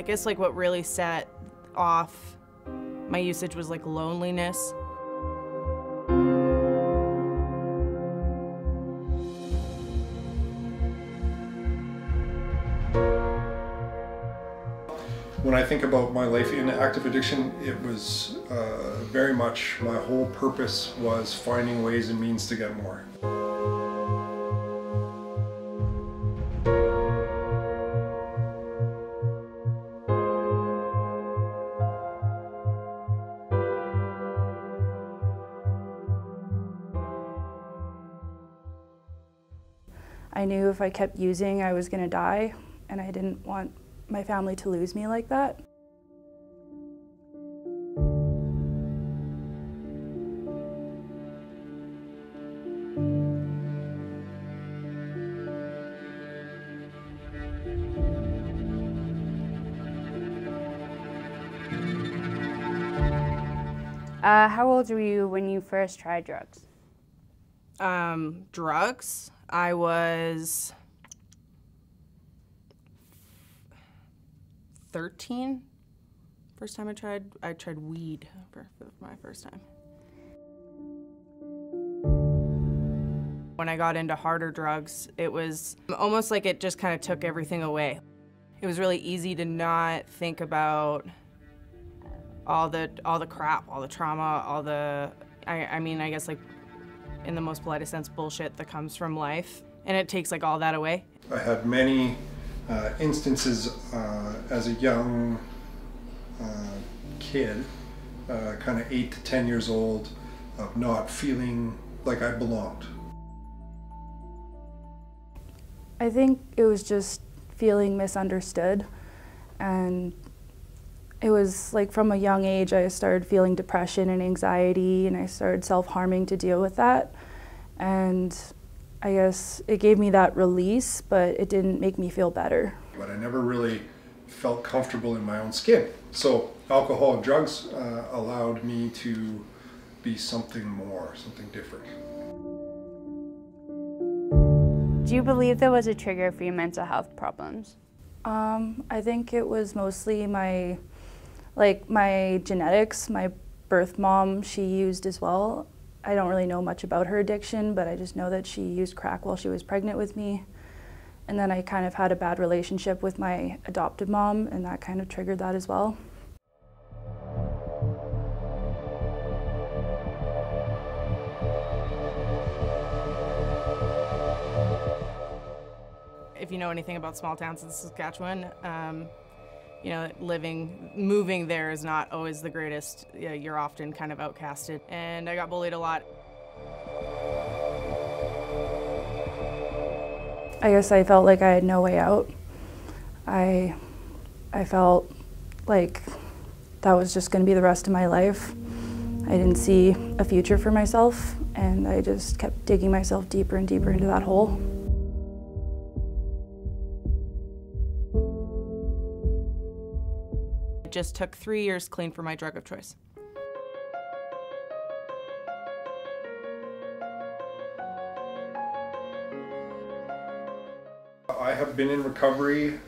guess like what really set off my usage was like loneliness. When I think about my life in active addiction, it was very much my whole purpose was finding ways and means to get more. I knew if I kept using, I was going to die, and I didn't want my family to lose me like that. How old were you when you first tried drugs? Drugs? I was 13. First time I tried weed for my first time. When I got into harder drugs, it was almost like it just kind of took everything away. It was really easy to not think about all the crap, all the trauma, all the, I mean, I guess like in the most politest sense, bullshit that comes from life. And it takes like all that away. I had many instances as a young kid, kind of 8 to 10 years old, of not feeling like I belonged. I think it was just feeling misunderstood, and it was like from a young age I started feeling depression and anxiety, and I started self-harming to deal with that. And I guess it gave me that release, but it didn't make me feel better. But I never really felt comfortable in my own skin. So alcohol and drugs allowed me to be something more, something different. Do you believe there was a trigger for your mental health problems? I think it was mostly my genetics. My birth mom, she used as well. I don't really know much about her addiction, but I just know that she used crack while she was pregnant with me. And then I kind of had a bad relationship with my adoptive mom, and that kind of triggered that as well. If you know anything about small towns in Saskatchewan, you know, moving there is not always the greatest. You're often kind of outcasted, and I got bullied a lot. I guess I felt like I had no way out. I felt like that was just going to be the rest of my life. I didn't see a future for myself, and I just kept digging myself deeper and deeper into that hole. It just took 3 years clean for my drug of choice. I have been in recovery,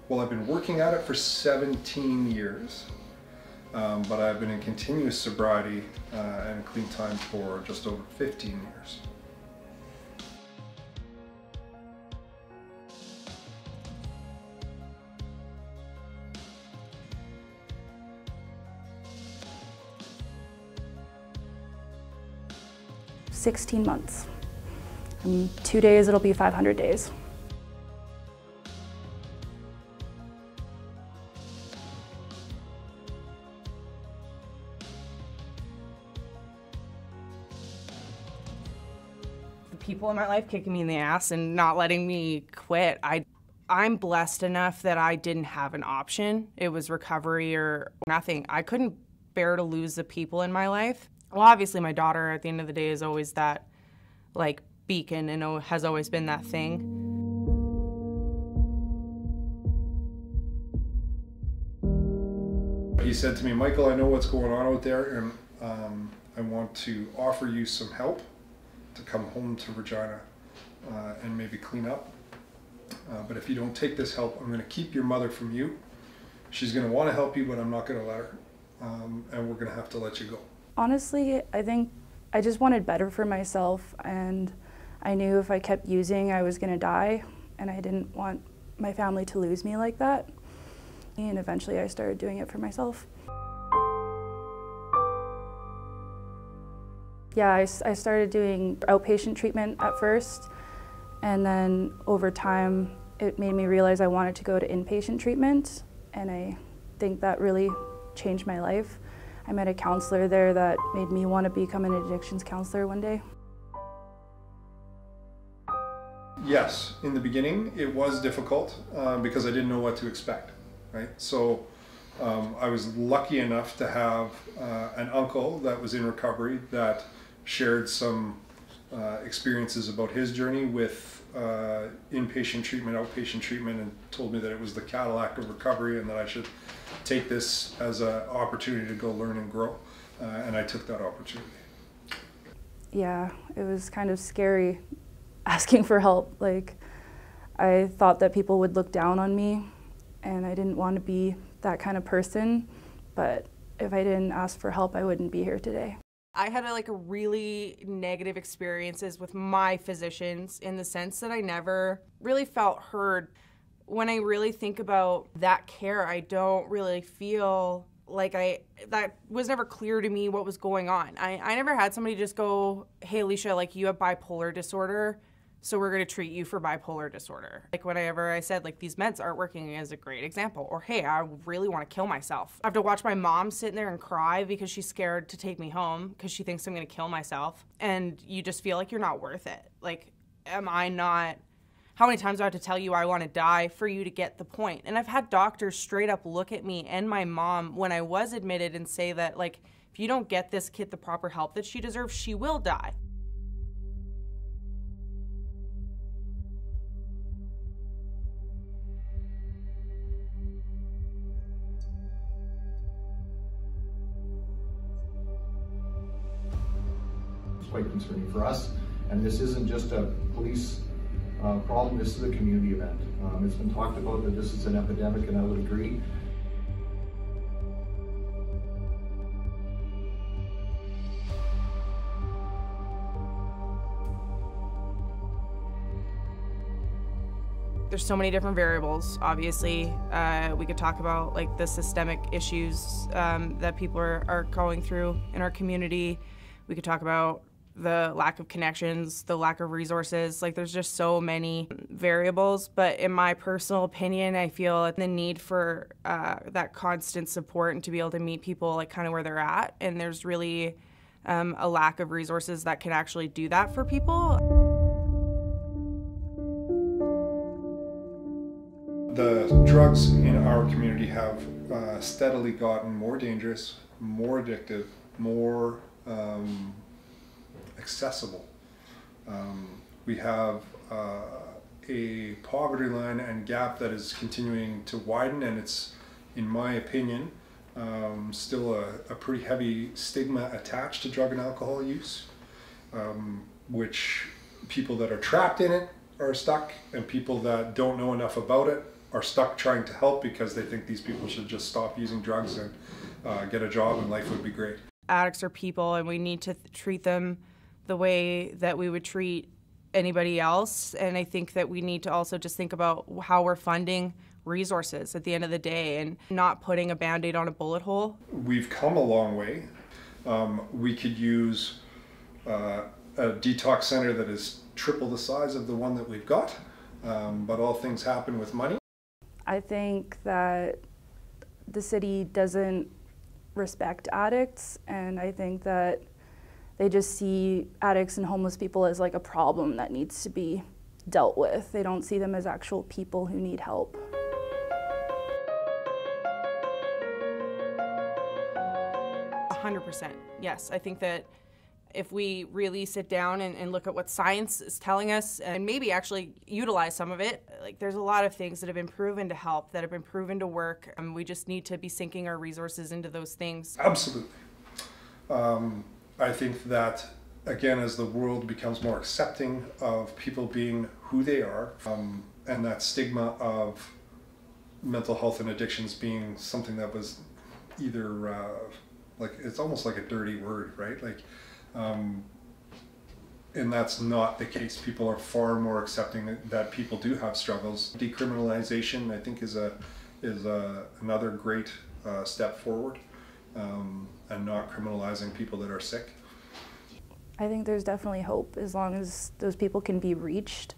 well, I've been working at it for 17 years, but I've been in continuous sobriety and clean time for just over 15 years. "16 months. In 2 days, it'll be 500 days. The people in my life kicking me in the ass and not letting me quit. I'm blessed enough that I didn't have an option. It was recovery or nothing. I couldn't bear to lose the people in my life. Well, obviously my daughter at the end of the day is always that like beacon and has always been that thing. He said to me, "Michael, I know what's going on out there, and I want to offer you some help to come home to Regina and maybe clean up. But if you don't take this help, I'm going to keep your mother from you, she's going to want to help you, but I'm not going to let her. And we're going to have to let you go. Honestly, I think I just wanted better for myself, and I knew if I kept using, I was going to die, and I didn't want my family to lose me like that. And eventually I started doing it for myself. Yeah, I started doing outpatient treatment at first, and then over time it made me realize I wanted to go to inpatient treatment, and I think that really changed my life. I met a counselor there that made me want to become an addictions counselor one day. Yes, in the beginning it was difficult because I didn't know what to expect, right? So I was lucky enough to have an uncle that was in recovery that shared some experiences about his journey with inpatient treatment, outpatient treatment, and told me that it was the Cadillac of recovery and that I should take this as an opportunity to go learn and grow. And I took that opportunity. Yeah, it was kind of scary asking for help. Like, I thought that people would look down on me, and I didn't want to be that kind of person, but if I didn't ask for help, I wouldn't be here today. I had a really negative experiences with my physicians in the sense that I never really felt heard. When I really think about that care, I don't really feel like that was never clear to me what was going on. I never had somebody just go, hey, Alicia, you have bipolar disorder, so we're going to treat you for bipolar disorder. Whenever I said, these meds aren't working is a great example. Or, hey, I really want to kill myself. I have to watch my mom sitting there and cry because she's scared to take me home because she thinks I'm going to kill myself. And you just feel like you're not worth it. Am I not... How many times do I have to tell you I want to die for you to get the point? And I've had doctors straight up look at me and my mom when I was admitted and say that, if you don't get this kid the proper help that she deserves, she will die. It's quite concerning for us, and this isn't just a police problem, this is a community event. It's been talked about that this is an epidemic, and I would agree. There's so many different variables, obviously. We could talk about the systemic issues that people are going through in our community. We could talk about the lack of connections, the lack of resources. There's just so many variables. But in my personal opinion, I feel the need for that constant support and to be able to meet people kind of where they're at. And there's really a lack of resources that can actually do that for people. The drugs in our community have steadily gotten more dangerous, more addictive, more accessible. We have a poverty line and gap that is continuing to widen, and it's, in my opinion, still a pretty heavy stigma attached to drug and alcohol use, which people that are trapped in it are stuck, and people that don't know enough about it are stuck trying to help because they think these people should just stop using drugs and get a job and life would be great. Addicts are people, and we need to treat them the way that we would treat anybody else. And I think that we need to also just think about how we're funding resources at the end of the day and not putting a Band-Aid on a bullet hole. We've come a long way. We could use a detox center that is triple the size of the one that we've got, but all things happen with money. I think that the city doesn't respect addicts, and I think that they just see addicts and homeless people as a problem that needs to be dealt with. They don't see them as actual people who need help. A 100%, yes. I think that if we really sit down and look at what science is telling us and maybe actually utilize some of it, there's a lot of things that have been proven to help, that have been proven to work, and we just need to be sinking our resources into those things. Absolutely. I think that, again, as the world becomes more accepting of people being who they are, and that stigma of mental health and addictions being something that was either like, it's almost like a dirty word, right? Like, and that's not the case. People are far more accepting that people do have struggles. Decriminalization, I think, is another great step forward, and not criminalizing people that are sick. I think there's definitely hope as long as those people can be reached.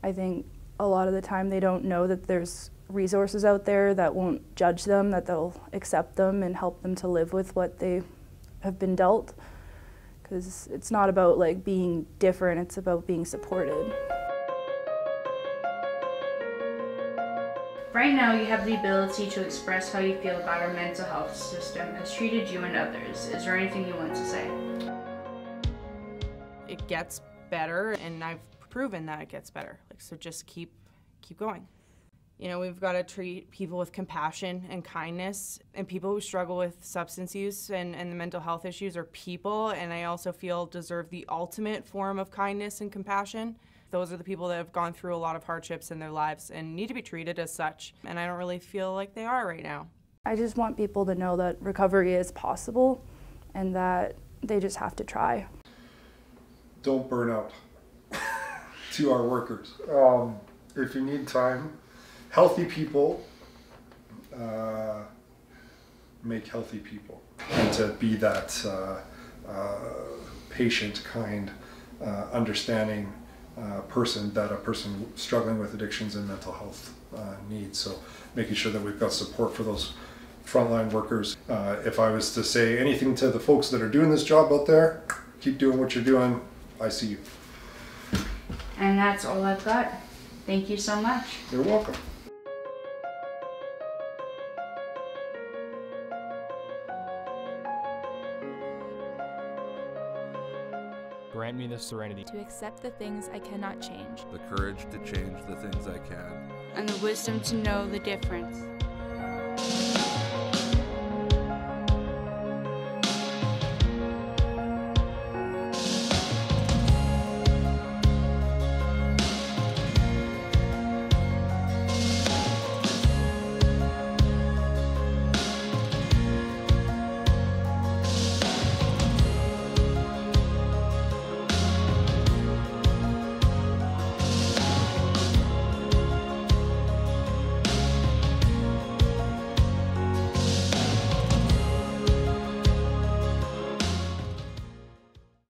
I think a lot of the time they don't know that there's resources out there that won't judge them, that they'll accept them and help them to live with what they have been dealt. Because it's not about like being different, it's about being supported. Right now, you have the ability to express how you feel about our mental health system has treated you and others. Is there anything you want to say? It gets better, and I've proven that it gets better. Like, so just keep going. You know, we've got to treat people with compassion and kindness, and people who struggle with substance use and the mental health issues are people, and I also feel deserve the ultimate form of kindness and compassion. Those are the people that have gone through a lot of hardships in their lives and need to be treated as such, and I don't really feel like they are right now. I just want people to know that recovery is possible and that they just have to try. Don't burn out. To our workers. If you need time, healthy people make healthy people. And to be that patient, kind, understanding person that a person struggling with addictions and mental health needs. So making sure that we've got support for those frontline workers. If I was to say anything to the folks that are doing this job out there, keep doing what you're doing. I see you. And that's all I've got. Thank you so much. You're welcome. Grant me the serenity to accept the things I cannot change, the courage to change the things I can, And the wisdom to know the difference.